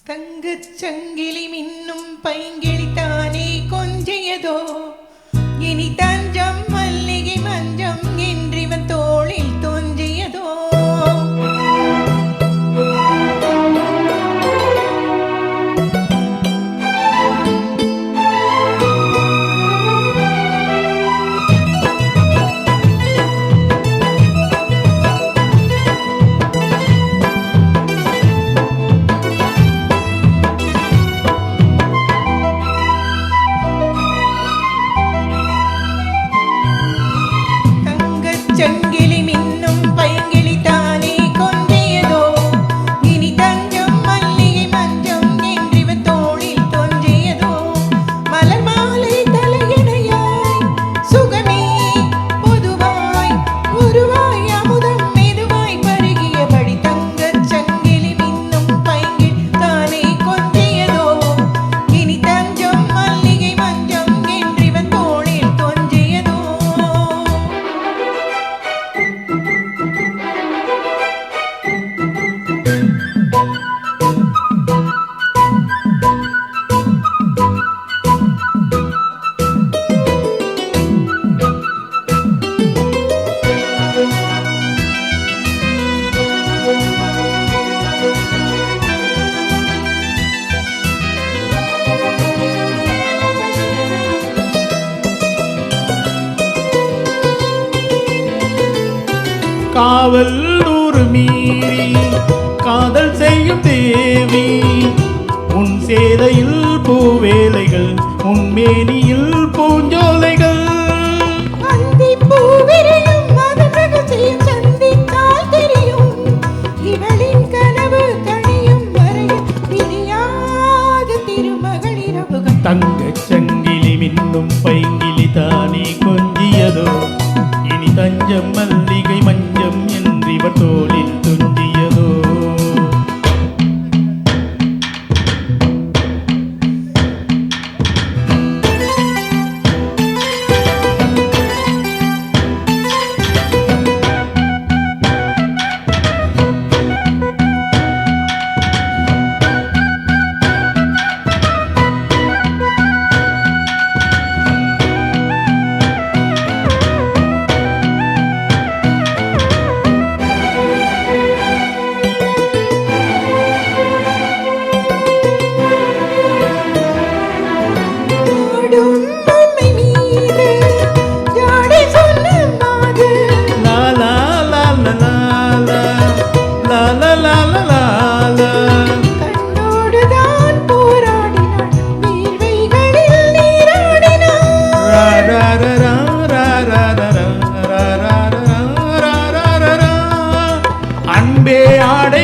தங்கச் சங்கிலி மின்னும் பைங்கிளி தானே கொஞ்சியதோ, இனி தஞ்சம் மல்லிகை மஞ்சம் என்றிவன் தோளில் தோன்றியதோ. சங்கிலி மின்னும் பைங்கிளி தானே கொஞ்சியதோ, இனி தஞ்சம் மல்லிகை மஞ்சம் என்றிவன் தோளில் தோன்றியதோ. மலர் மாலை தலையணையாய் சுகமே பொதுவாய் உருவாய் அமுதம் மெதுவாய் பருகியபடி தங்கச் சங்கிலி மின்னும் பைங்கிளி தானே கொஞ்சியதோ, இனி தஞ்சம் மல்லிகை மஞ்சம் என்றிவன் தோளில் தோன்றியதோ. காவல் நூறு மீறி காதல் செய்யும் தேவி, உன் சேதையில் பூவேலைகள் உன் மேனியில் பூஞ்சோலைகள். தங்கச் சங்கிலி மின்னும் பைங்கிலி தானே கொஞ்சியதோ, இனி தஞ்சம் மல்லிகை மஞ்சம் என்றிவர் தோளில் துஞ்சியதோ. அன்பே ஆடை